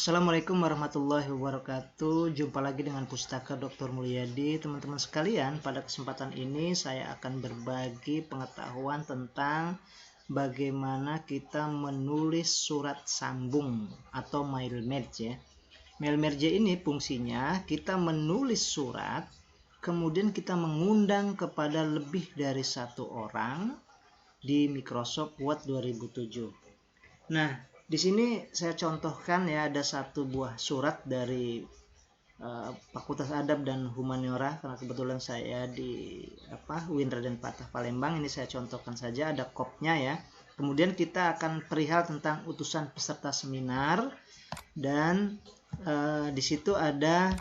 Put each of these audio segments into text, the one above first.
Assalamualaikum warahmatullahi wabarakatuh. Jumpa lagi dengan Pustaka Dr. Mulyadi. Teman-teman sekalian, pada kesempatan ini saya akan berbagi pengetahuan tentang bagaimana kita menulis surat sambung atau mail merge ya. Mail merge ini fungsinya kita menulis surat, kemudian kita mengundang kepada lebih dari satu orang di Microsoft Word 2007. Nah, di sini saya contohkan ya, ada satu buah surat dari Fakultas Adab dan Humaniora, karena kebetulan saya di UIN Raden Patah Palembang. Ini saya contohkan saja, ada kopnya ya. Kemudian kita akan perihal tentang utusan peserta seminar, dan di situ ada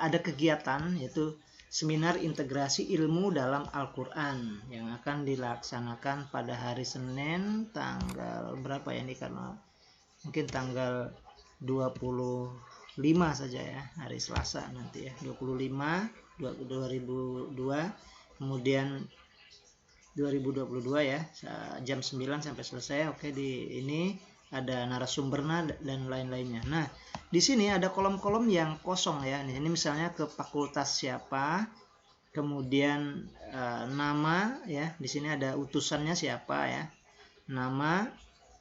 ada kegiatan yaitu Seminar Integrasi Ilmu dalam Al-Quran yang akan dilaksanakan pada hari Senin tanggal berapa ya, ini karena mungkin tanggal 25 saja ya, hari Selasa nanti ya, 25 2002, kemudian 2022 ya, jam 9 sampai selesai. Oke, di ini ada narasumbernya dan lain-lainnya. Nah, di sini ada kolom-kolom yang kosong ya. Ini misalnya ke fakultas siapa, kemudian nama ya. Di sini ada utusannya siapa ya, nama,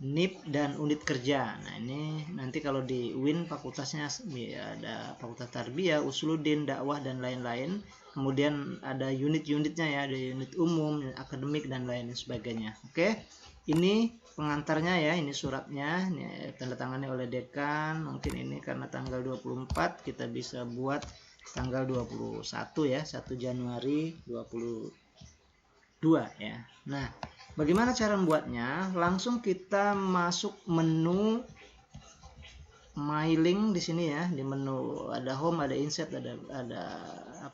NIP dan unit kerja. Nah, ini nanti kalau di UIN fakultasnya ya, ada Fakultas Tarbiyah, Usuluddin, Dakwah dan lain-lain. Kemudian ada unit-unitnya ya, ada unit umum, akademik dan lain sebagainya. Oke. Ini pengantarnya ya, ini suratnya, ini tanda tangannya oleh dekan. Mungkin ini karena tanggal 24, kita bisa buat tanggal 21 ya, 1 Januari 22 ya. Nah, bagaimana cara membuatnya? Langsung kita masuk menu mailing di sini ya. Di menu ada home, ada insert, ada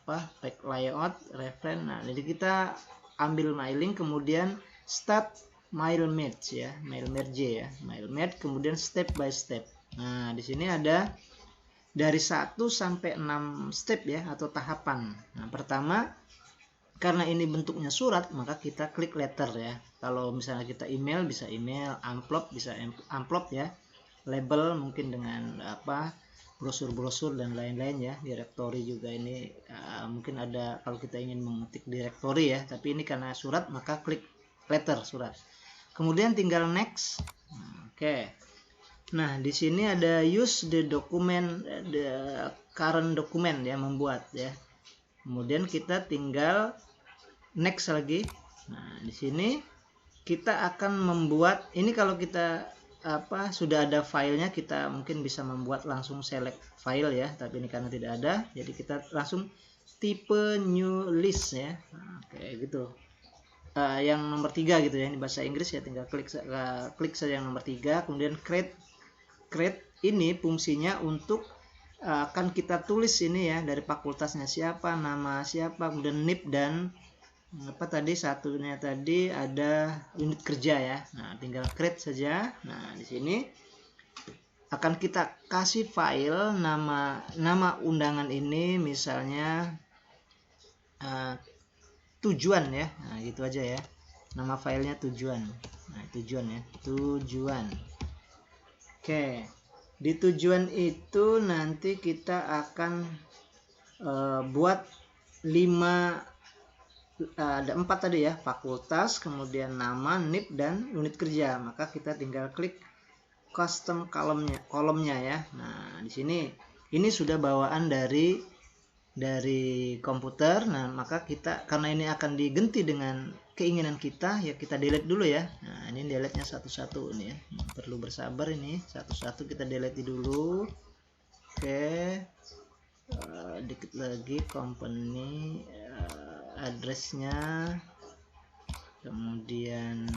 pack layout, reference. Nah, jadi kita ambil mailing, kemudian start mail merge ya, mail merge ya, mail merge, kemudian step by step. Nah, di sini ada dari 1 sampai 6 step ya, atau tahapan. Nah, pertama, karena ini bentuknya surat, maka kita klik letter ya. Kalau misalnya kita email, bisa email, amplop bisa amplop ya, label mungkin dengan brosur-brosur dan lain-lain ya, direktori juga ini mungkin ada kalau kita ingin mengetik direktori ya, tapi ini karena surat maka klik letter surat. Kemudian tinggal next. Oke. Nah, di sini ada use the document, the current document ya, membuat ya. Kemudian kita tinggal next lagi. Nah, di sini kita akan membuat ini, kalau kita sudah ada filenya, kita mungkin bisa membuat langsung select file ya, tapi ini karena tidak ada, jadi kita langsung tipe new list ya. Oke, gitu. Yang nomor 3 gitu ya, ini bahasa Inggris ya, tinggal klik saja yang nomor 3. Kemudian create ini fungsinya untuk akan kita tulis ini ya, dari fakultasnya siapa, nama siapa, kemudian NIP dan satunya tadi ada unit kerja ya. Nah, tinggal create saja. Nah, di sini akan kita kasih file, nama undangan ini misalnya tujuan ya. Nah, gitu aja ya, nama filenya tujuan. Nah, tujuan ya, tujuan. Oke, di tujuan itu nanti kita akan buat 5, ada 4 tadi ya, fakultas, kemudian nama, NIP dan unit kerja. Maka kita tinggal klik custom kolomnya ya. Nah, di sini ini sudah bawaan dari komputer. Nah, maka kita, karena ini akan diganti dengan keinginan kita ya, kita delete dulu ya. Nah, ini delete nya satu-satu ini ya, perlu bersabar, ini satu-satu kita delete dulu. Oke, dikit lagi company addressnya, kemudian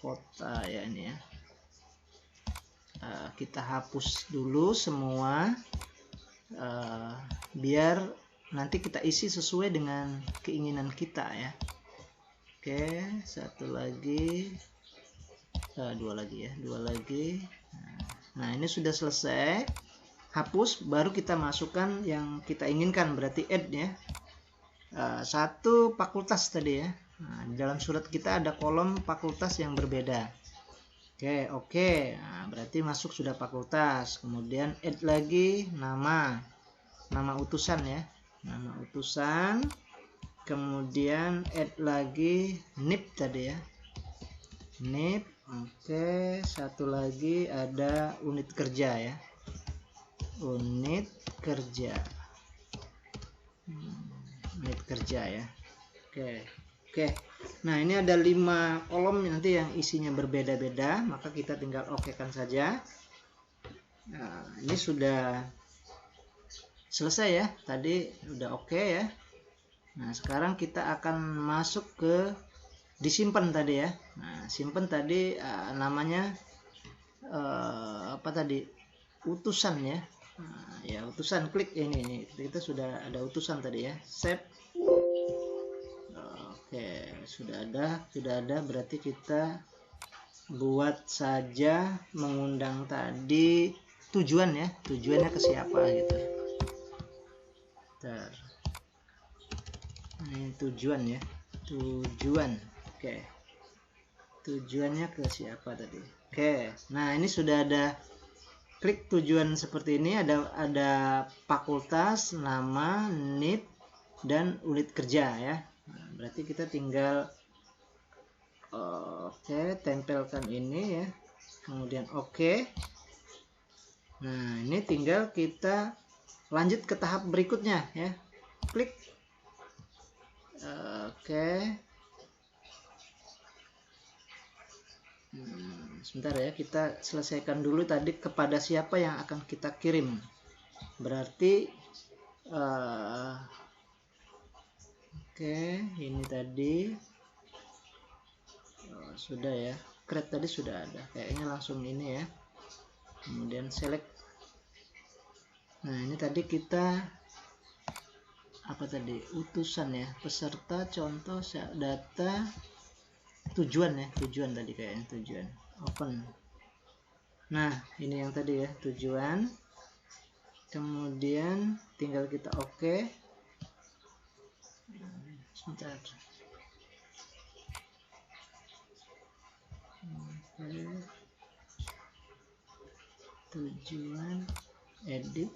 kota ya, ini ya. Kita hapus dulu semua biar nanti kita isi sesuai dengan keinginan kita ya. Oke, satu lagi, dua lagi. Nah, ini sudah selesai. Hapus, baru kita masukkan yang kita inginkan, berarti add ya. 1 fakultas tadi ya. Nah, di dalam surat kita ada kolom fakultas yang berbeda. Oke. Nah, berarti masuk sudah fakultas. Kemudian add lagi nama utusan ya, nama utusan. Kemudian add lagi NIP tadi ya, NIP. Oke, satu lagi ada unit kerja ya, unit kerja, unit kerja ya. Oke. Nah, ini ada 5 kolom nanti yang isinya berbeda-beda, maka kita tinggal okekan saja. Nah, ini sudah selesai ya, tadi udah oke ya. Nah, sekarang kita akan masuk ke disimpan tadi ya. Nah, simpan tadi namanya apa tadi, utusan ya. Nah, ya utusan, klik ini kita sudah ada utusan tadi ya, save. Oke, sudah ada, berarti kita buat saja mengundang tadi tujuan ya, tujuannya ke siapa gitu. Bentar. Ini tujuan ya, tujuan. Oke, tujuannya ke siapa tadi. Oke, nah ini sudah ada, klik tujuan seperti ini, ada fakultas, nama, NIP, dan unit kerja ya. Nah, berarti kita tinggal tempelkan ini ya, kemudian oke. Nah, ini tinggal kita lanjut ke tahap berikutnya ya, klik. Sebentar ya, kita selesaikan dulu tadi kepada siapa yang akan kita kirim. Berarti ini tadi sudah ya, create tadi sudah ada, kayaknya langsung ini ya. Kemudian select. Nah, ini tadi kita apa tadi, utusan ya, peserta, contoh, data, tujuan ya, tujuan tadi kayaknya, tujuan, open. Nah, ini yang tadi ya, tujuan. Kemudian tinggal kita oke. Sebentar. Tujuan, edit.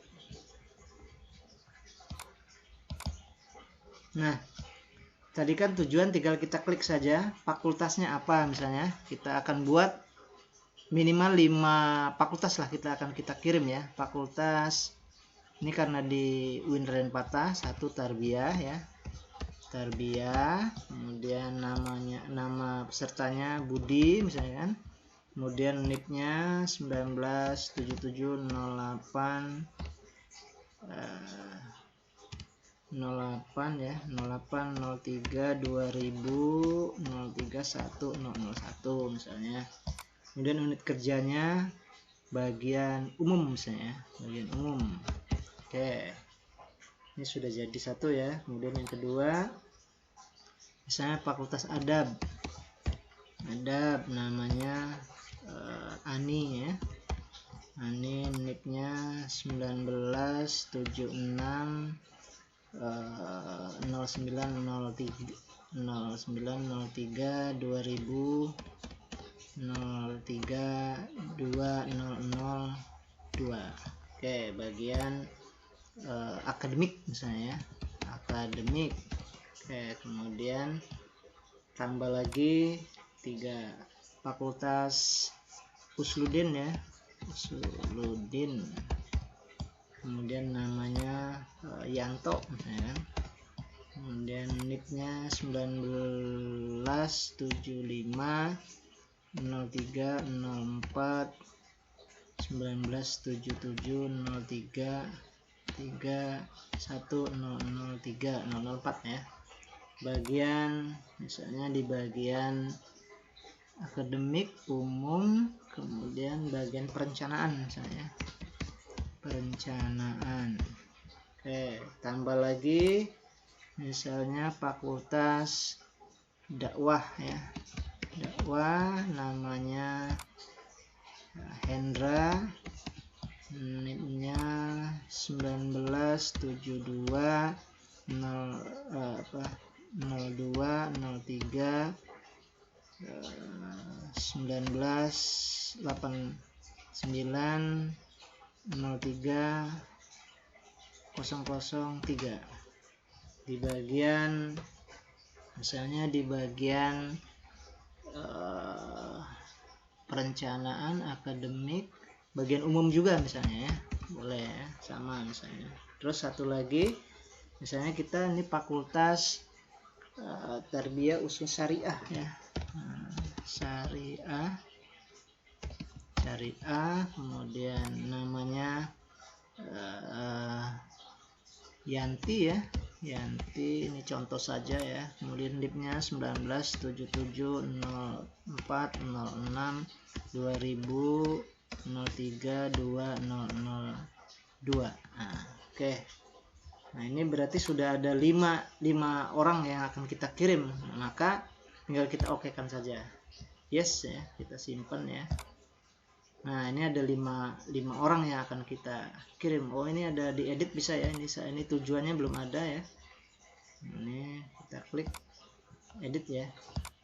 Nah, tadi kan tujuan tinggal kita klik saja, fakultasnya apa misalnya. Kita akan buat minimal 5 fakultas lah kita kirim ya. Fakultas ini karena di UIN Raden Patah, 1 Tarbiyah ya. Tarbiyah, kemudian nama pesertanya Budi misalnya kan. Kemudian NIP-nya 197708 08 ya, 0803 2000 03 1001 misalnya. Kemudian unit kerjanya bagian umum misalnya, bagian umum. Oke, ini sudah jadi satu ya. Kemudian yang kedua, misalnya fakultas adab, namanya Ani ya, Ani, NIP-nya 1976 0903 2000 03 2002. Oke, bagian akademik misalnya, akademik. Oke, kemudian tambah lagi 3 fakultas Usludin ya, Usludin. Kemudian namanya Yanto misalnya. Kemudian NIP-nya 1975 03 04 1977 03 31 003 004 ya. Bagian misalnya di bagian akademik umum, kemudian bagian perencanaan misalnya, perencanaan. Oke, tambah lagi misalnya fakultas dakwah ya, dakwah, namanya Hendra, NIP-nya 1972 02 03 198903 di bagian, misalnya di bagian perencanaan akademik, bagian umum juga misalnya ya, boleh ya, sama misalnya. Terus satu lagi misalnya kita ini fakultas Tarbiyah Usul Syariah ya, syariah, kemudian namanya Yanti ya, Yanti, ini contoh saja ya. Kemudian NIP-nya 1977040620032002. Oke. Nah, ini berarti sudah ada 5 orang yang akan kita kirim. Maka tinggal kita okekan saja. Yes ya, kita simpan ya. Nah, ini ada 5 orang yang akan kita kirim. Oh, ini ada diedit bisa ya. Ini tujuannya belum ada ya. Ini kita klik edit ya.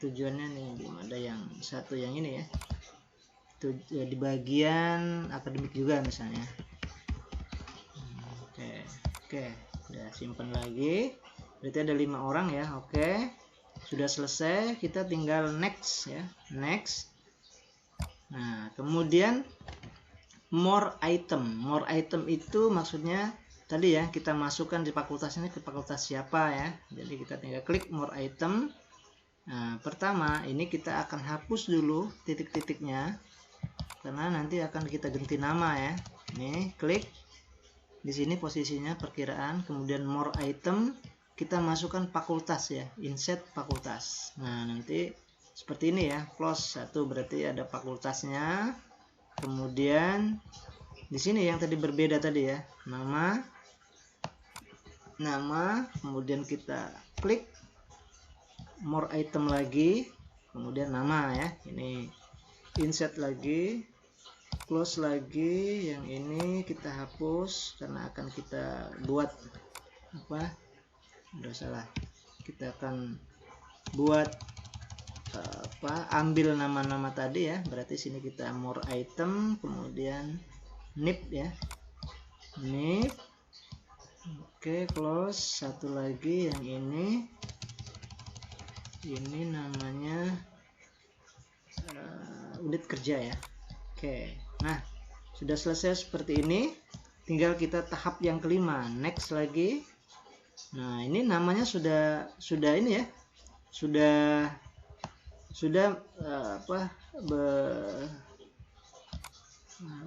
Tujuannya nih belum ada, yang satu yang ini ya. Di bagian akademik juga misalnya. Oke. Udah simpan lagi. Berarti ada 5 orang ya. Oke. Sudah selesai, kita tinggal next ya. Next. Nah, kemudian more item. More item itu maksudnya tadi ya, kita masukkan di fakultas ini ke fakultas siapa ya. Jadi kita tinggal klik more item. Nah, pertama ini kita akan hapus dulu titik-titiknya karena nanti akan kita ganti nama ya. Nih, klik di sini posisinya perkiraan, kemudian more item, kita masukkan fakultas ya, insert fakultas. Nah, nanti seperti ini ya, close satu berarti ada fakultasnya. Kemudian di sini yang tadi berbeda tadi ya, nama, kemudian kita klik more item lagi, kemudian nama ya, ini insert lagi, close lagi, yang ini kita hapus karena akan kita buat apa? Udah salah. Kita akan buat ambil nama-nama tadi ya, berarti sini kita more item, kemudian NIP ya, NIP. Oke, close. Satu lagi yang ini namanya unit kerja ya. Oke, nah sudah selesai seperti ini, tinggal kita tahap yang kelima, next lagi. Nah, ini namanya sudah ini ya, sudah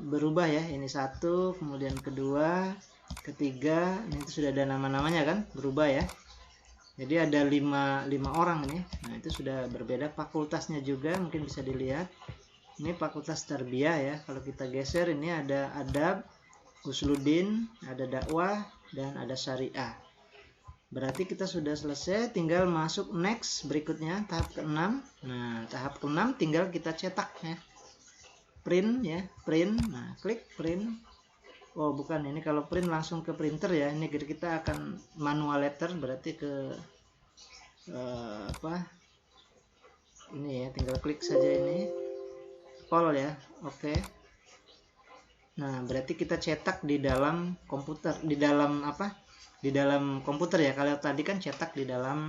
berubah ya. Ini satu, kemudian kedua, ketiga, ini itu sudah ada nama-namanya kan, berubah ya. Jadi ada 5 orang ini. Nah, itu sudah berbeda. Fakultasnya juga mungkin bisa dilihat. Ini fakultas Tarbiyah ya. Kalau kita geser ini ada adab, usuluddin, ada dakwah, dan ada syariah. Berarti kita sudah selesai, tinggal masuk next berikutnya, tahap ke-6. Nah, tahap ke-6 tinggal kita cetak ya. Print ya, print. Nah, klik print. Oh, bukan, ini kalau print langsung ke printer ya. Ini kita akan manual letter, berarti ke ini ya, tinggal klik saja ini. All ya. Oke. Nah, berarti kita cetak di dalam komputer, di dalam komputer ya. Kalau tadi kan cetak di dalam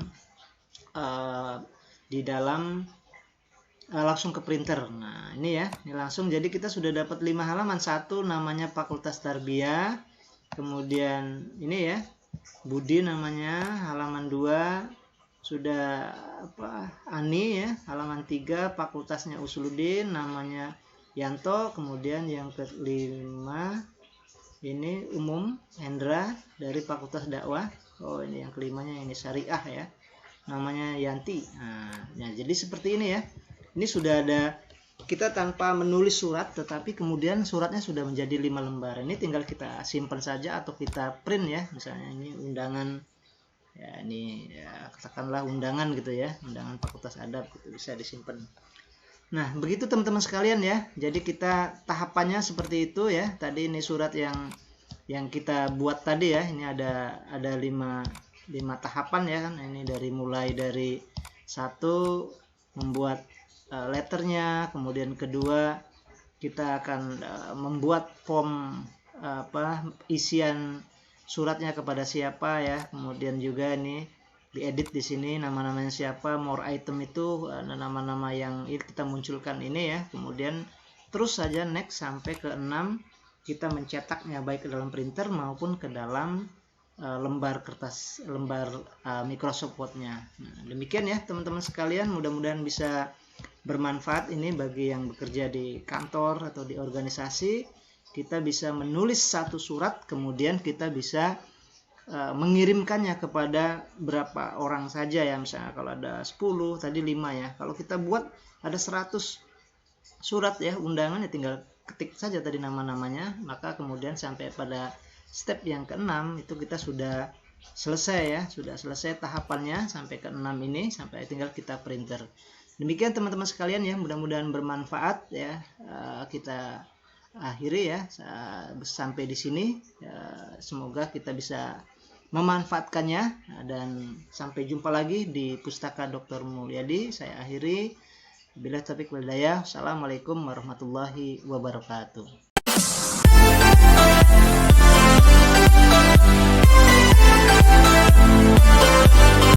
langsung ke printer. Nah, ini ya, ini langsung. Jadi kita sudah dapat 5 halaman. Satu namanya Fakultas Tarbiyah. Kemudian ini ya, Budi namanya, halaman 2 sudah Ani ya, halaman 3 fakultasnya Usuluddin, namanya Yanto. Kemudian yang kelima ini umum, Hendra dari Fakultas Dakwah. Oh, ini yang kelimanya, ini syariah ya, namanya Yanti. Nah, jadi seperti ini ya. Ini sudah ada, kita tanpa menulis surat, tetapi kemudian suratnya sudah menjadi 5 lembar. Ini tinggal kita simpan saja atau kita print ya. Misalnya ini undangan ya, ini ya, katakanlah undangan gitu ya, undangan Fakultas Adab gitu, bisa disimpan. Nah, begitu teman-teman sekalian ya. Jadi kita tahapannya seperti itu ya. Tadi ini surat yang kita buat tadi ya. Ini ada 5 tahapan ya kan. Ini mulai dari 1 membuat letternya, kemudian kedua kita akan membuat form isian suratnya kepada siapa ya, kemudian juga ini diedit di sini nama-namanya siapa, more item itu nama-nama yang kita munculkan ini ya, kemudian terus saja next sampai ke 6 kita mencetaknya baik ke dalam printer maupun ke dalam lembar kertas, lembar Microsoft Word-nya. Nah, demikian ya teman-teman sekalian, mudah-mudahan bisa bermanfaat ini bagi yang bekerja di kantor atau di organisasi. Kita bisa menulis satu surat, kemudian kita bisa mengirimkannya kepada berapa orang saja ya, misalnya kalau ada 10 tadi 5 ya, kalau kita buat ada 100 surat ya undangan ya, tinggal ketik saja tadi nama-namanya, maka kemudian sampai pada step yang ke-6 itu kita sudah selesai ya, sudah selesai tahapannya sampai ke-6 ini, sampai tinggal kita printer. Demikian teman-teman sekalian ya, mudah-mudahan bermanfaat ya. Kita akhiri ya sampai di sini. Semoga kita bisa memanfaatkannya, dan sampai jumpa lagi di Pustaka Dr. Mulyadi. Saya akhiri. Bila taufiq wal hidayah. Assalamualaikum warahmatullahi wabarakatuh.